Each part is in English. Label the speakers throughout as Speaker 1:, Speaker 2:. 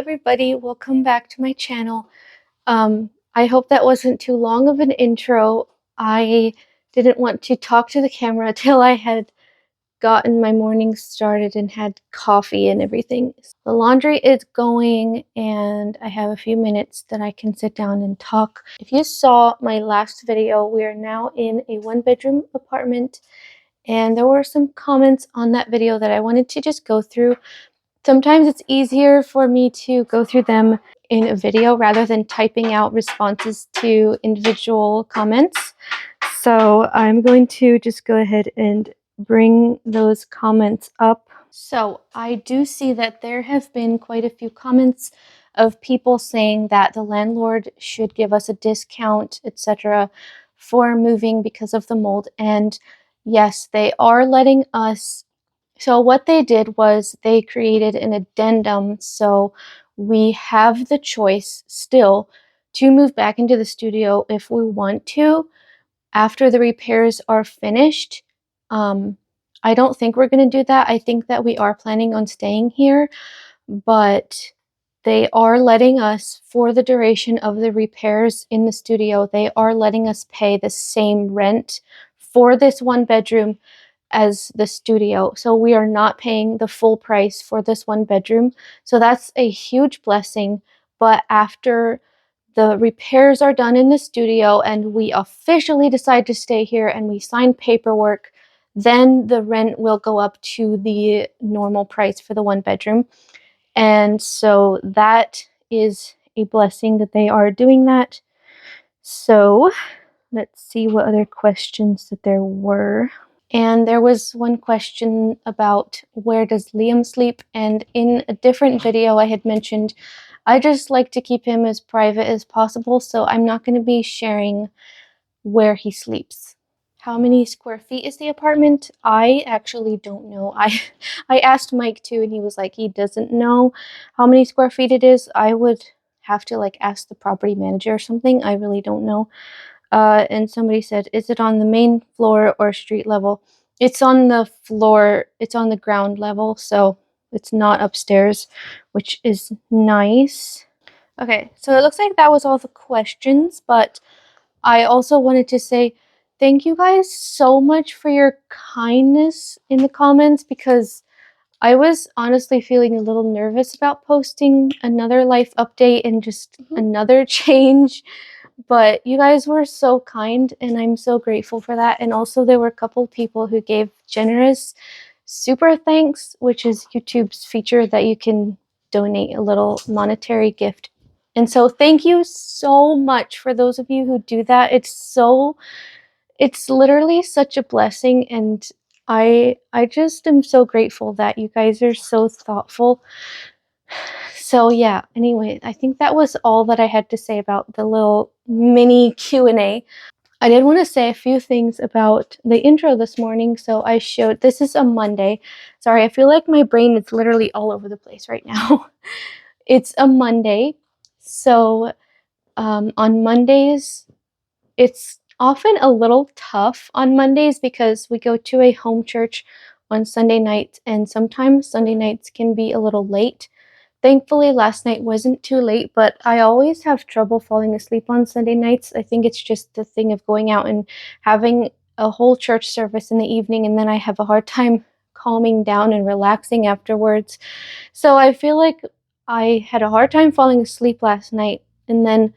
Speaker 1: everybody, welcome back to my channel. I hope that wasn't too long of an intro. I didn't want to talk to the camera till I had gotten my morning started and had coffee and everything. The laundry is going and I have a few minutes that I can sit down and talk. If you saw my last video, we are now in a one-bedroom apartment and there were some comments on that video that I wanted to just go through. Sometimes it's easier for me to go through them in a video rather than typing out responses to individual comments. So I'm going to just go ahead and bring those comments up. So I do see that there have been quite a few comments of people saying that the landlord should give us a discount, etc., for moving because of the mold. And yes, they are letting us. So what they did was they created an addendum, so we have the choice still to move back into the studio if we want to after the repairs are finished. I don't think we're going to do that. I think that we are planning on staying here, but they are letting us, for the duration of the repairs in the studio, they are letting us pay the same rent for this one bedroom as the studio. So we are not paying the full price for this one bedroom. So that's a huge blessing. But after the repairs are done in the studio and we officially decide to stay here and we sign paperwork, then the rent will go up to the normal price for the one bedroom. And so that is a blessing that they are doing that. So let's see what other questions that there were. And there was one question about where does Liam sleep, and in a different video I had mentioned I just like to keep him as private as possible, so I'm not going to be sharing where he sleeps. How many square feet is the apartment? I actually don't know. I asked Mike too, and he was like he doesn't know how many square feet it is. I would have to like ask the property manager or something. I really don't know. And somebody said, is it on the main floor or street level? It's on the floor, it's on the ground level, so it's not upstairs, which is nice. Okay, so it looks like that was all the questions, but I also wanted to say thank you guys so much for your kindness in the comments, because I was honestly feeling a little nervous about posting another life update and just another change. But you guys were so kind and I'm so grateful for that. And also there were a couple people who gave generous super thanks, which is YouTube's feature that you can donate a little monetary gift. And so thank you so much for those of you who do that. It's literally such a blessing, and I just am so grateful that you guys are so thoughtful. So yeah, anyway, I think that was all that I had to say about the little mini Q&A. I did want to say a few things about the intro this morning. So I showed, this is a Monday. Sorry, I feel like my brain is literally all over the place right now. It's a Monday. So on Mondays, it's often a little tough on Mondays because we go to a home church on Sunday nights, and sometimes Sunday nights can be a little late. Thankfully, last night wasn't too late, but I always have trouble falling asleep on Sunday nights. I think it's just the thing of going out and having a whole church service in the evening, and then I have a hard time calming down and relaxing afterwards. So I feel like I had a hard time falling asleep last night, and then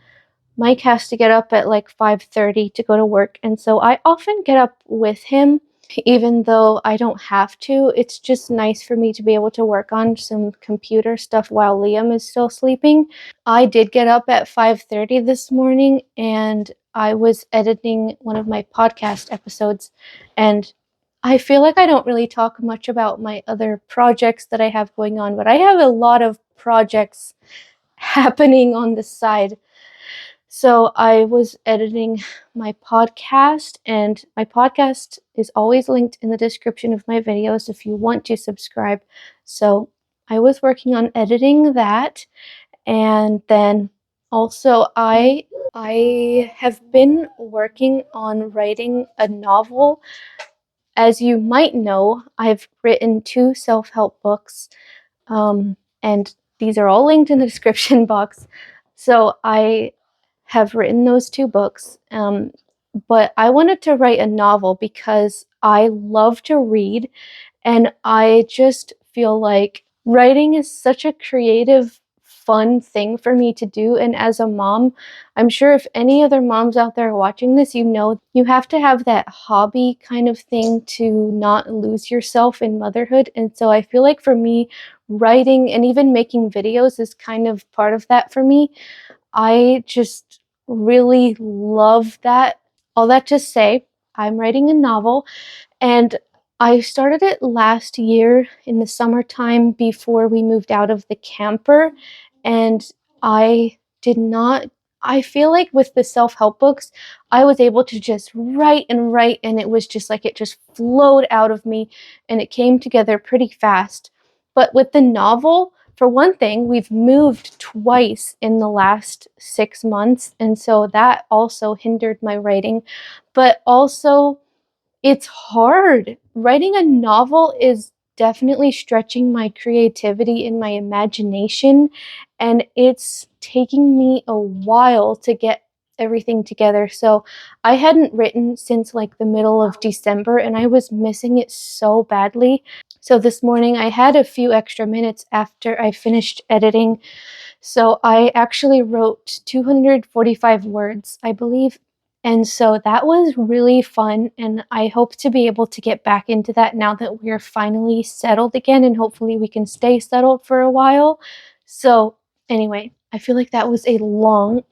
Speaker 1: Mike has to get up at like 5:30 to go to work, and so I often get up with him even though I don't have to. It's just nice for me to be able to work on some computer stuff while Liam is still sleeping. I did get up at 5:30 this morning and I was editing one of my podcast episodes, and I feel like I don't really talk much about my other projects that I have going on, but I have a lot of projects happening on the side. So I was editing my podcast, and my podcast is always linked in the description of my videos if you want to subscribe. So I was working on editing that, and then also I have been working on writing a novel. As you might know, I've written 2 self-help books, and these are all linked in the description box. So I have written those 2 books, but I wanted to write a novel because I love to read, and I just feel like writing is such a creative, fun thing for me to do. And as a mom, I'm sure if any other moms out there watching this, you know, you have to have that hobby kind of thing to not lose yourself in motherhood. And so I feel like for me, writing and even making videos is kind of part of that for me. I just really love that. All that to say, I'm writing a novel, and I started it last year in the summertime before we moved out of the camper. And I did not, I feel like with the self-help books, I was able to just write and write, and it was just like it just flowed out of me and it came together pretty fast. But with the novel, for one thing, we've moved twice in the last 6 months, and so that also hindered my writing. But also, it's hard. Writing a novel is definitely stretching my creativity and my imagination, and it's taking me a while to get everything together. So I hadn't written since like the middle of December, and I was missing it so badly. So this morning I had a few extra minutes after I finished editing. So I actually wrote 245 words, I believe. And so that was really fun. And I hope to be able to get back into that now that we're finally settled again. And hopefully we can stay settled for a while. So anyway, I feel like that was a long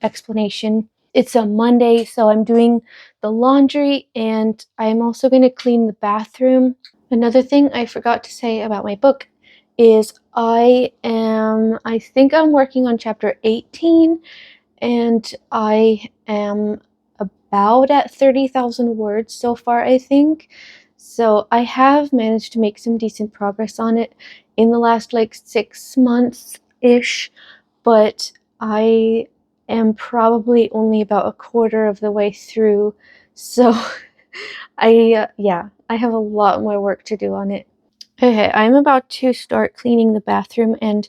Speaker 1: explanation. It's a Monday, so I'm doing the laundry and I'm also going to clean the bathroom. Another thing I forgot to say about my book is I think I'm working on chapter 18, and I am about at 30,000 words so far, I think. So I have managed to make some decent progress on it in the last like 6 months-ish, but I am probably only about a quarter of the way through. So yeah, I have a lot more work to do on it. Okay, I'm about to start cleaning the bathroom, and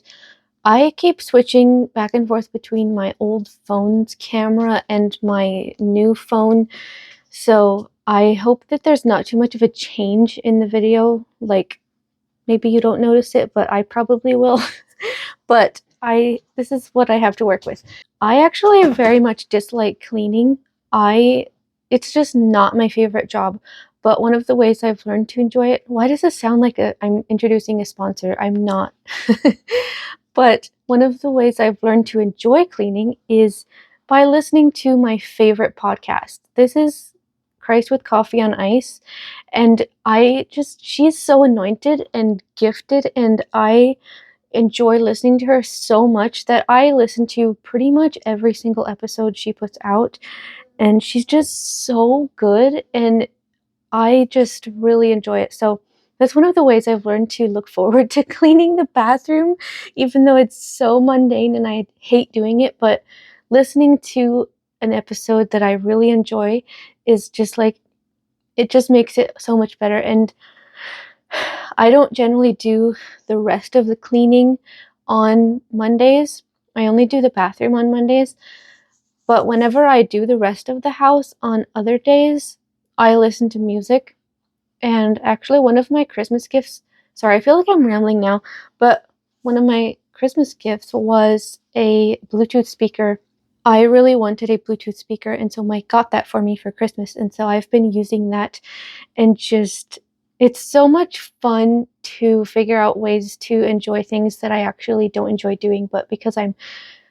Speaker 1: I keep switching back and forth between my old phone's camera and my new phone, so I hope that there's not too much of a change in the video. Like, maybe you don't notice it, but I probably will. But this is what I have to work with. I actually very much dislike cleaning. It's just not my favorite job. But one of the ways I've learned to enjoy it, why does this sound like I'm introducing a sponsor? I'm not. But one of the ways I've learned to enjoy cleaning is by listening to my favorite podcast. This is Christ with Coffee on Ice. And she's so anointed and gifted, and I enjoy listening to her so much that I listen to pretty much every single episode she puts out. And she's just so good, and I just really enjoy it. So that's one of the ways I've learned to look forward to cleaning the bathroom, even though it's so mundane and I hate doing it. But listening to an episode that I really enjoy is just like, it just makes it so much better. And I don't generally do the rest of the cleaning on Mondays. I only do the bathroom on Mondays. But whenever I do the rest of the house on other days, I listen to music. And actually, one of my Christmas gifts, sorry, I feel like I'm rambling now, but one of my Christmas gifts was a Bluetooth speaker. I really wanted a Bluetooth speaker, and so Mike got that for me for Christmas. And so I've been using that, and it's so much fun to figure out ways to enjoy things that I actually don't enjoy doing, but because I'm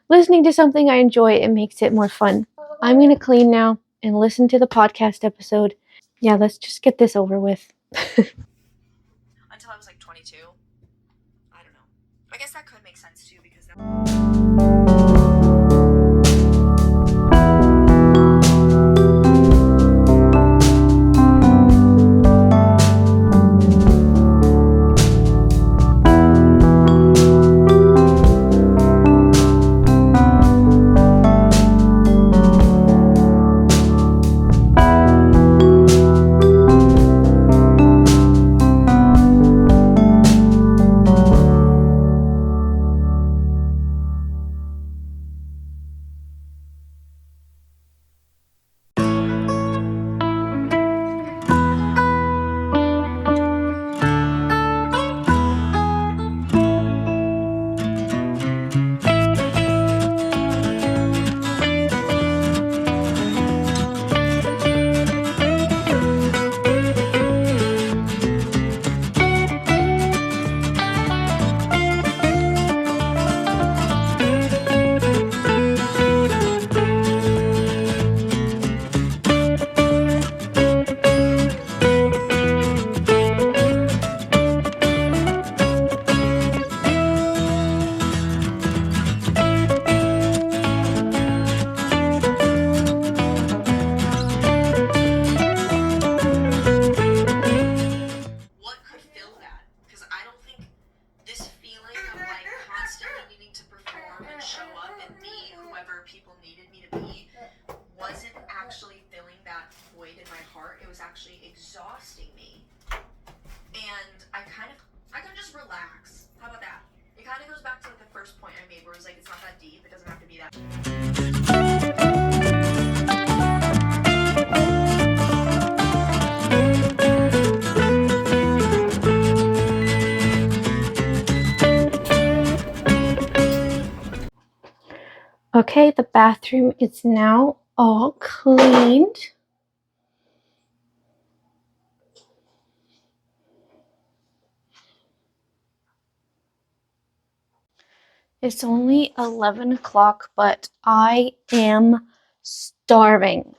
Speaker 1: listening to something I enjoy, it makes it more fun. I'm going to clean now and listen to the podcast episode. Yeah, let's just get this over with.
Speaker 2: Until I was like 22. I don't know. I guess that could make sense too, because show up and be whoever people needed me to be wasn't actually filling that void in my heart. It was actually exhausting me. And I could just relax. How about that? It kind of goes back to like the first point I made where it was like, it's not that deep. It doesn't have to be that.
Speaker 1: Okay, the bathroom is now all cleaned. It's only 11 o'clock, but I am starving.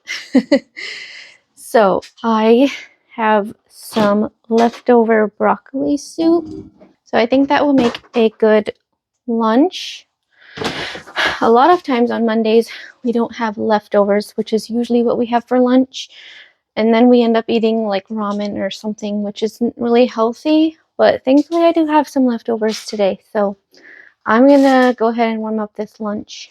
Speaker 1: So I have some leftover broccoli soup. So I think that will make a good lunch. A lot of times on Mondays, we don't have leftovers, which is usually what we have for lunch. And then we end up eating like ramen or something, which isn't really healthy. But thankfully, I do have some leftovers today. So I'm gonna go ahead and warm up this lunch.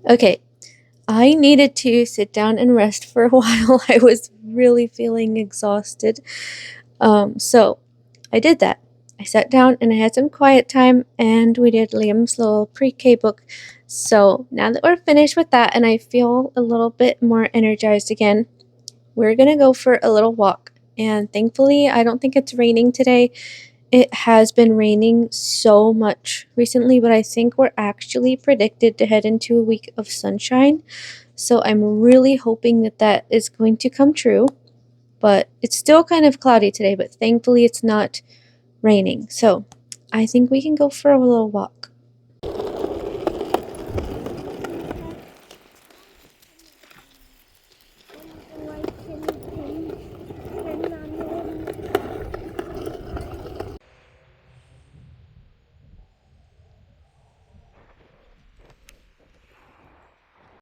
Speaker 1: Okay, I needed to sit down and rest for a while. I was really feeling exhausted. So I did that. I sat down and I had some quiet time, and we did Liam's little pre-K book. So now that we're finished with that and I feel a little bit more energized again, we're gonna go for a little walk. And thankfully, I don't think it's raining today. It has been raining so much recently, but I think we're actually predicted to head into a week of sunshine. So I'm really hoping that that is going to come true. But it's still kind of cloudy today, but thankfully it's not raining. So I think we can go for a little walk.